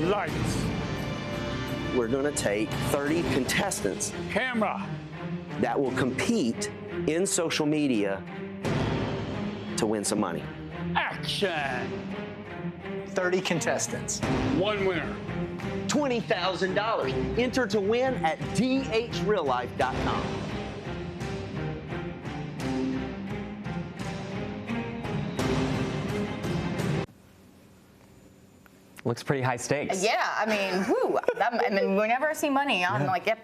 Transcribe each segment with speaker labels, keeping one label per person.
Speaker 1: Lights.
Speaker 2: We're going to take 30 contestants.
Speaker 1: Camera.
Speaker 2: That will compete in social media to win some money.
Speaker 1: Action.
Speaker 3: 30 contestants.
Speaker 1: One winner.
Speaker 2: $20,000. Enter to win at dhreallife.com.
Speaker 4: Looks pretty high stakes.
Speaker 5: Yeah, I mean, whoo. I mean, whenever I see money, I'm like, yep.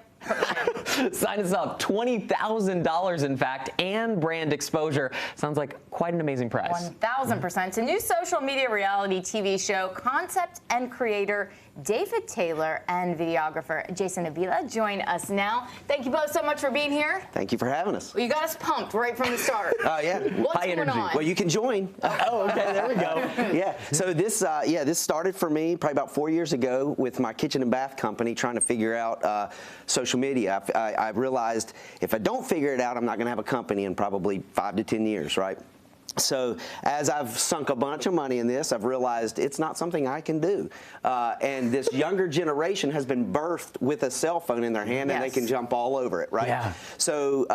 Speaker 4: Sign us up. $20,000, in fact, and brand exposure. Sounds like quite an amazing prize.
Speaker 5: 1,000%. It's a new social media reality TV show. Concept and creator David Taylor and videographer Jason Avila join us now. Thank you both so much for being here.
Speaker 2: Thank you for having us.
Speaker 5: Well, you got us pumped right from the start.
Speaker 2: Oh, yeah.
Speaker 5: What's
Speaker 4: High
Speaker 5: going
Speaker 4: energy.
Speaker 5: on?
Speaker 2: Well, you can join.
Speaker 4: Oh, okay, there we go.
Speaker 2: Yeah. So this started for me probably about 4 years ago with my kitchen and bath company, trying to figure out social media. I realized if I don't figure it out, I'm not going to have a company in probably 5 to 10 years, right? So as I've sunk a bunch of money in this, I've realized it's not something I can do. And this younger generation has been birthed with a cell phone in their hand, and they can jump all over it, right?
Speaker 4: Yeah.
Speaker 2: So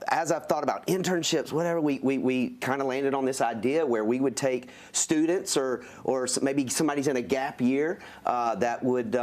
Speaker 2: as I've thought about internships, whatever, we kind of landed on this idea where we would take students or maybe somebody's in a gap year that would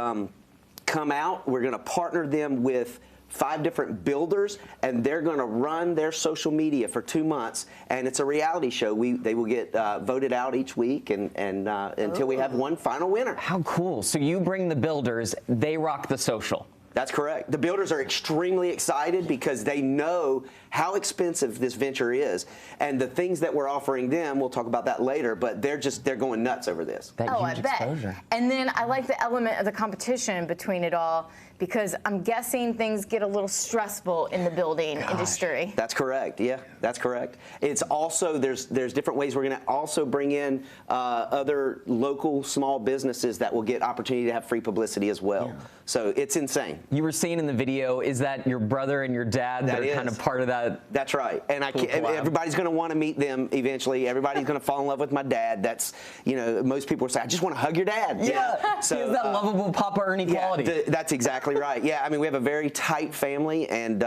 Speaker 2: come out. We're going to partner them with 5 different builders, and they're going to run their social media for 2 months, and it's a reality show. They will get voted out each week, and until we have one final winner.
Speaker 4: How cool. So you bring the builders, they rock the social.
Speaker 2: That's correct. The builders are extremely excited because they know how expensive this venture is, and the things that we're offering them, we'll talk about that later, but they're going nuts over this.
Speaker 4: That
Speaker 5: Oh, I
Speaker 4: huge
Speaker 5: bet.
Speaker 4: exposure.
Speaker 5: And then I like the element of the competition between it all, because I'm guessing things get a little stressful in the building industry.
Speaker 2: That's correct. Yeah, that's correct. It's also, there's different ways. We're going to also bring in other local small businesses that will get opportunity to have free publicity as well. Yeah. So it's insane.
Speaker 4: You were saying in the video, is that your brother and your dad that are kind of part of that?
Speaker 2: That's right. And everybody's going to want to meet them eventually. Everybody's going to fall in love with my dad. That's, most people will say, I just want to hug your dad.
Speaker 4: Yeah. So, he has that lovable Papa Ernie quality.
Speaker 2: That's exactly right. Yeah, I mean, we have a very tight family, and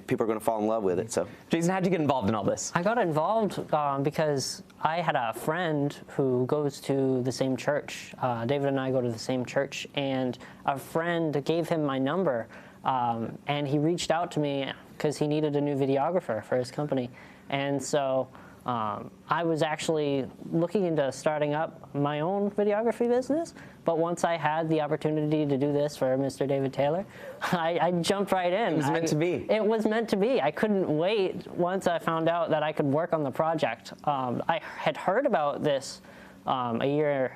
Speaker 2: people are going to fall in love with it. So,
Speaker 4: Jason, how'd you get involved in all this?
Speaker 6: I got involved because I had a friend who goes to the same church. David and I go to the same church, and a friend gave him my number, and he reached out to me because he needed a new videographer for his company. And so I was actually looking into starting up my own videography business, but once I had the opportunity to do this for Mr. David Taylor, I jumped right in.
Speaker 4: It was meant to be.
Speaker 6: It was meant to be. I couldn't wait once I found out that I could work on the project. I had heard about this the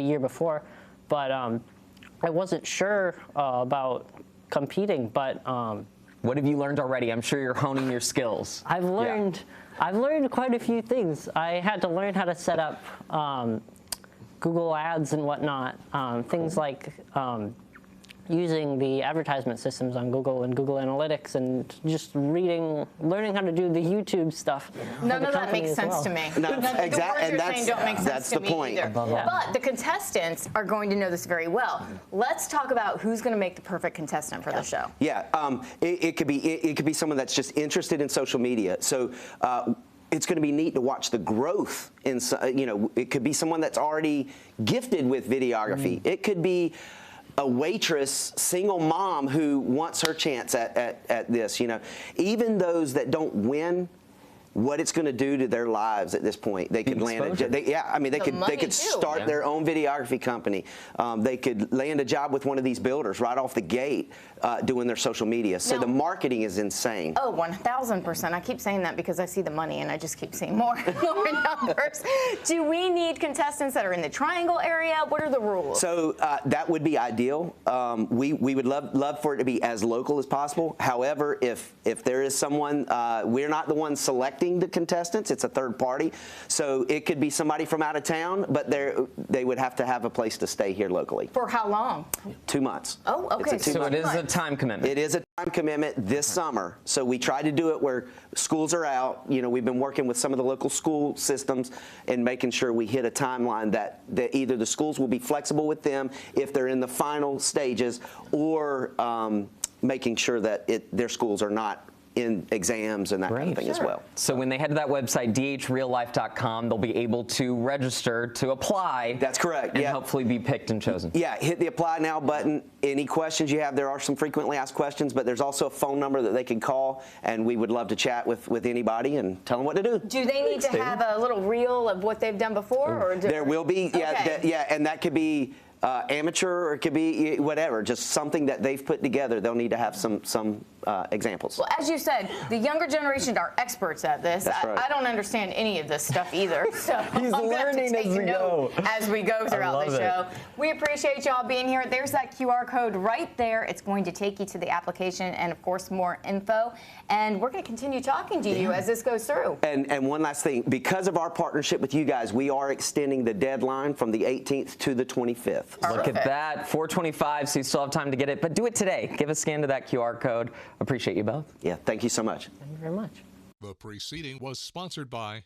Speaker 6: year before, but I wasn't sure about competing. But
Speaker 4: what have you learned already? I'm sure you're honing your skills.
Speaker 6: I've learned quite a few things. I had to learn how to set up Google Ads and whatnot, things like using the advertisement systems on Google and Google Analytics, and just learning how to do the YouTube stuff.
Speaker 5: None of that makes sense to me.
Speaker 2: No, exactly.
Speaker 5: The words you're saying don't make sense to me either.
Speaker 6: Yeah.
Speaker 5: But the contestants are going to know this very well. Let's talk about who's going to make the perfect contestant for the show.
Speaker 2: Yeah, it could be someone that's just interested in social media. So. It's going to be neat to watch the growth in, it could be someone that's already gifted with videography. It could be a waitress, single mom who wants her chance at this, Even those that don't win, what it's going to do to their lives at this point. They could land they could start their own videography company. They could land a job with one of these builders right off the gate doing their social media. So the marketing is insane.
Speaker 5: Oh, 1,000%. I keep saying that because I see the money and I just keep seeing more numbers. Do we need contestants that are in the Triangle area? What are the rules?
Speaker 2: So that would be ideal. We would love for it to be as local as possible. However, if there is someone, we're not the ones selecting the contestants, it's a third party. So it could be somebody from out of town, but they would have to have a place to stay here locally.
Speaker 5: For how long?
Speaker 2: 2 months.
Speaker 5: Oh, okay.
Speaker 4: So it is a time commitment.
Speaker 2: It is a time commitment this summer. So we try to do it where schools are out. You know, we've been working with some of the local school systems and making sure we hit a timeline that either the schools will be flexible with them if they're in the final stages, or making sure that their schools are not in exams and that kind of thing as well.
Speaker 4: So when they head to that website, dhrreallife.com, they'll be able to register to apply.
Speaker 2: That's correct.
Speaker 4: And hopefully be picked and chosen.
Speaker 2: Yeah, hit the apply now button. Any questions you have, there are some frequently asked questions, but there's also a phone number that they can call, and we would love to chat with anybody and tell them what to do.
Speaker 5: Do they need to have a little reel of what they've done before? Or
Speaker 2: There will be,
Speaker 5: Okay.
Speaker 2: and that could be amateur, or it could be whatever, just something that they've put together. They'll need to have some examples.
Speaker 5: Well, as you said, the younger generation are experts at this.
Speaker 2: That's right.
Speaker 5: I don't understand any of this stuff either. So
Speaker 4: He's
Speaker 5: I'm gonna have to
Speaker 4: learning
Speaker 5: take
Speaker 4: as we
Speaker 5: note
Speaker 4: go.
Speaker 5: as we go throughout the
Speaker 4: love
Speaker 5: show. We appreciate y'all being here. There's that QR code right there. It's going to take you to the application and, of course, more info. And we're going to continue talking to you as this goes through.
Speaker 2: And one last thing, because of our partnership with you guys, we are extending the deadline from the 18th to the 25th.
Speaker 4: Look at that, 425, so you still have time to get it. But do it today. Give a scan to that QR code. Appreciate you both.
Speaker 2: Yeah, thank you so much.
Speaker 6: Thank you very much.
Speaker 7: The preceding was sponsored by